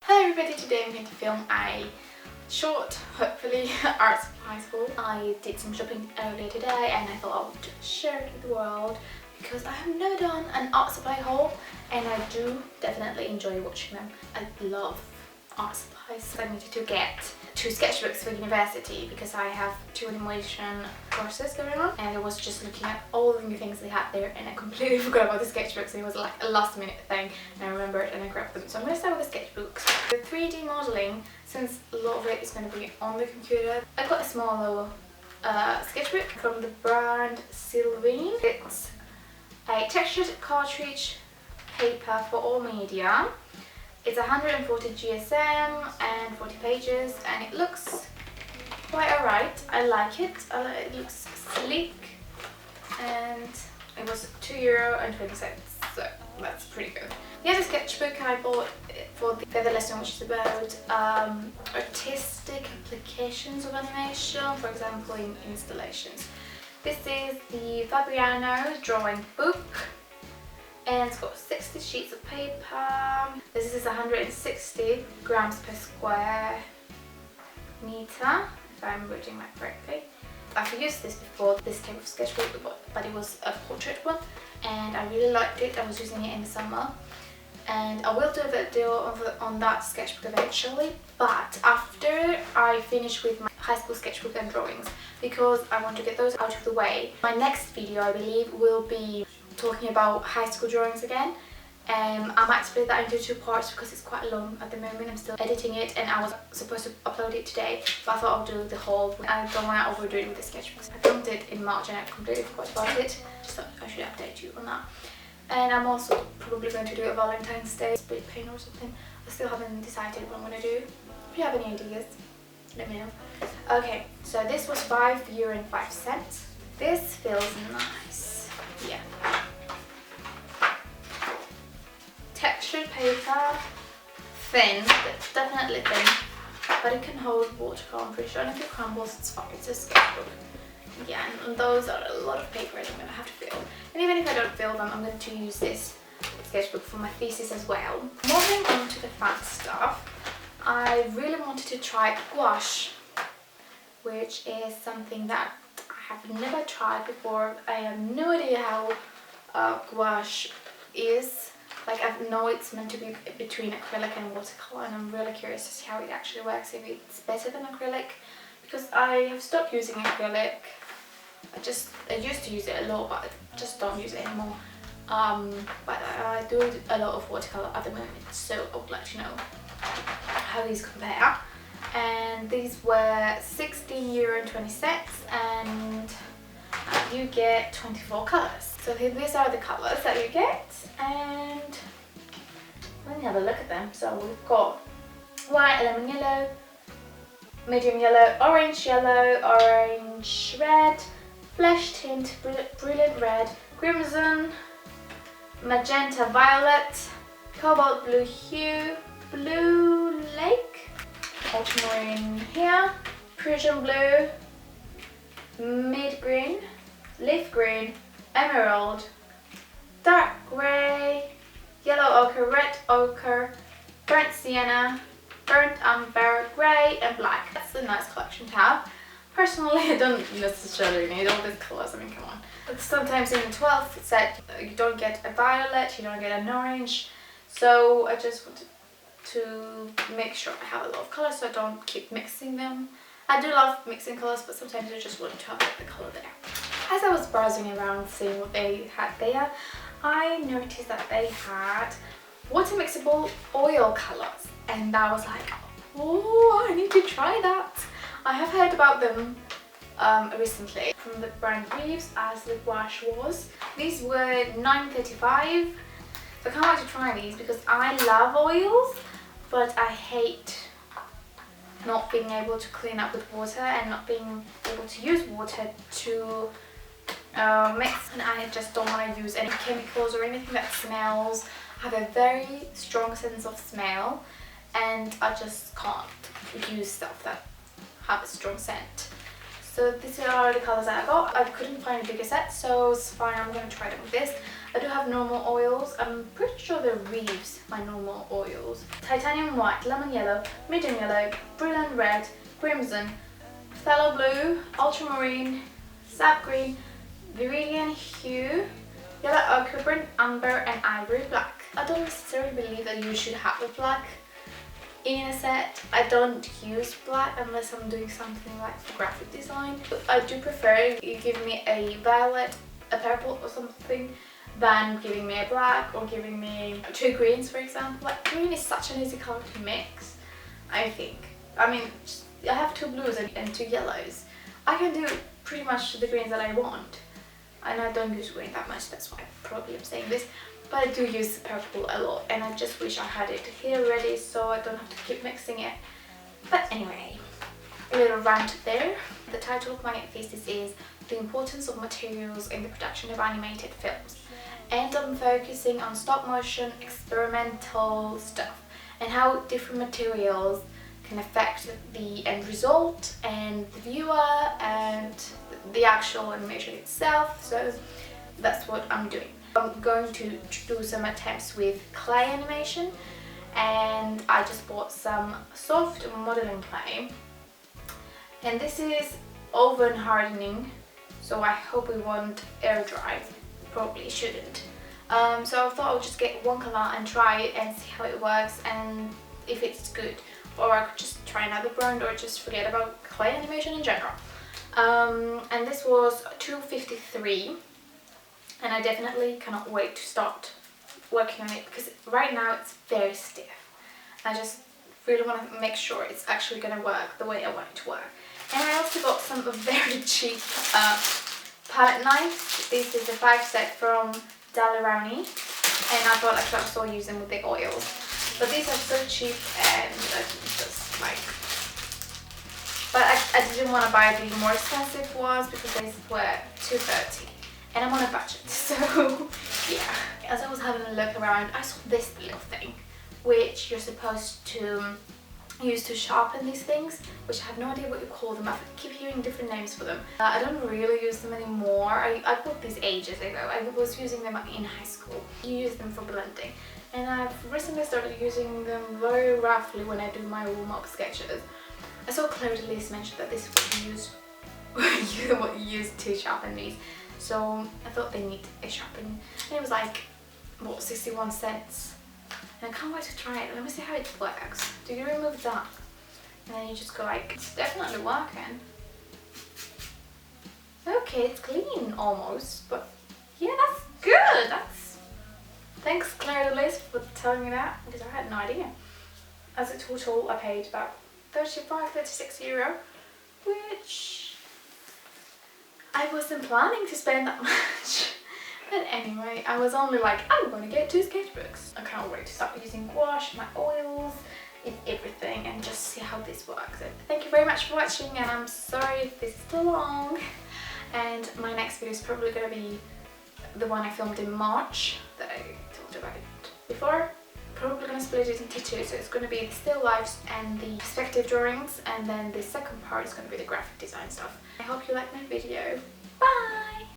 Hello everybody, today I'm going to film a short, hopefully, art supply haul. I did some shopping earlier today and I thought I would share it with the world because I have never done an art supply haul and I do definitely enjoy watching them. I love art supplies. I needed to get 2 sketchbooks for university because I have 2 animation courses going on, and I was just looking at all the new things they had there and I completely forgot about the sketchbooks, and it was like a last minute thing and I remembered and I grabbed them. So I'm going to start with the sketchbooks. The 3D modelling, since a lot of it is going to be on the computer, I got a small little sketchbook from the brand Silvine. It's a textured cartridge paper for all media. It's 140 GSM and 40 pages and it looks quite alright. I like it. It looks sleek and it was €2.20, so that's pretty good. The other sketchbook I bought for the other lesson, which is about artistic applications of animation, for example in installations. This is the Fabriano drawing book. And it's got 60 sheets of paper. This is 160 grams per square meter, if I'm reading that correctly. I've used this before, this type of sketchbook, but it was a portrait one and I really liked it. I was using it in the summer and I will do a video on that sketchbook eventually, but after I finish with my high school sketchbook and drawings, because I want to get those out of the way. My next video, I believe, will be talking about high school drawings again. I might split that into 2 parts because it's quite long at the moment. I'm still editing it and I was supposed to upload it today, but I thought I'll do the whole. I don't want to overdo it with the sketchbooks. I filmed it in March and I completely forgot about it. Just thought I should update you on that. And I'm also probably going to do a Valentine's Day split paint or something. I still haven't decided what I'm going to do. If you have any ideas, let me know. Okay, so this was €5.05. This feels nice. Yeah. Textured paper, thin, it's definitely thin, but it can hold watercolor, I'm pretty sure, and if it crumbles it's fine, it's a sketchbook. Yeah, and those are a lot of paper that I'm going to have to fill. And even if I don't fill them, I'm going to use this sketchbook for my thesis as well. Moving on to the fun stuff, I really wanted to try gouache, which is something that I have never tried before. I have no idea how gouache is. Like, I know it's meant to be between acrylic and watercolor and I'm really curious to see how it actually works, if it's better than acrylic, because I have stopped using acrylic. I used to use it a lot, but I just don't use it anymore. But I do a lot of watercolor at the moment, so I would like to know how these compare. And these were €16.20 and you get 24 colours. So these are the colours that you get, and let me have a look at them. So we've got white, lemon yellow, medium yellow, orange red, flesh tint, brilliant red, crimson, magenta violet, cobalt blue hue, blue lake, ultramarine here, Prussian blue, mid green, leaf green, emerald, dark grey, yellow ochre, red ochre, burnt sienna, burnt umber, grey and black. That's a nice collection to have. Personally, I don't necessarily need all these colours, I mean, come on. But sometimes in the 12th set you don't get a violet, you don't get an orange, so I just wanted to make sure I have a lot of colours so I don't keep mixing them. I do love mixing colours, but sometimes I just want to have the colour there. As I was browsing around seeing what they had there, I noticed that they had water mixable oil colours, and I was like, oh, I need to try that. I have heard about them recently from the brand Reeves, as the gouache was. These were $9.35, so I can't wait to try these because I love oils, but I hate not being able to clean up with water and not being able to use water to mix, and I just don't want to use any chemicals or anything that smells. I have a very strong sense of smell and I just can't use stuff that have a strong scent. So these are the colours that I got. I couldn't find a bigger set, so it's fine, I'm going to try them with this. I do have normal oils. I'm pretty sure they're Reeves, my normal oils. Titanium white, lemon yellow, medium yellow, brilliant red, crimson, phthalo blue, ultramarine, sap green, viridian hue, yellow ochre, burnt amber and ivory black. I don't necessarily believe that you should have the black in a set. I don't use black unless I'm doing something like for graphic design. But I do prefer you give me a violet, a purple or something than giving me a black or giving me two greens, for example. Like, green is such an easy color to mix, I think. I mean, I have two blues and two yellows. I can do pretty much the greens that I want. And I don't use green that much, that's why probably I'm saying this. But I do use purple a lot, and I just wish I had it here ready so I don't have to keep mixing it. But anyway, a little rant there. The title of my thesis is The Importance of Materials in the Production of Animated Films. And I'm focusing on stop motion, experimental stuff, and how different materials can affect the end result and the viewer and the actual animation itself. So that's what I'm doing. I'm going to do some attempts with clay animation, and I just bought some soft modeling clay, and this is oven hardening, so I hope it won't air dry. Probably shouldn't. So I thought I would just get one color and try it and see how it works and if it's good, or I could just try another brand or just forget about clay animation in general. And this was $2.53. And I definitely cannot wait to start working on it, because right now it's very stiff. I just really want to make sure it's actually going to work the way I want it to work. And I also got some very cheap palette knives. This is a 5-set from Rowney, and I thought I could also use them with the oils. But these are so cheap, and just like... But I didn't want to buy the more expensive ones because these were $2.30. And I'm on a budget, so yeah. As I was having a look around, I saw this little thing, which you're supposed to use to sharpen these things, which I have no idea what you call them. I keep hearing different names for them. I don't really use them anymore. I bought these ages ago. I was using them in high school. You use them for blending. And I've recently started using them very roughly when I do my warm-up sketches. I saw Claire Delise mention that this is what you use, what you use to sharpen these. So I thought they need a sharpening, and it was like, what, 61 cents. And I can't wait to try it. Let me see how it works. Do you remove that? And then you just go like, it's definitely working. Okay, it's clean almost, but yeah, that's good. Thanks Claire Delise for telling me that, because I had no idea. As a total, I paid about 36 euro, which I wasn't planning to spend that much. But anyway, I was only like, I'm going to get 2 sketchbooks. I can't wait to start using gouache, my oils, in everything, and just see how this works. And thank you very much for watching, and I'm sorry if this is too long. And my next video is probably going to be the one I filmed in March that I told you about it before. Probably going to split it into 2, so it's going to be the still lifes and the perspective drawings, and then the second part is going to be the graphic design stuff. I hope you liked my video. Bye!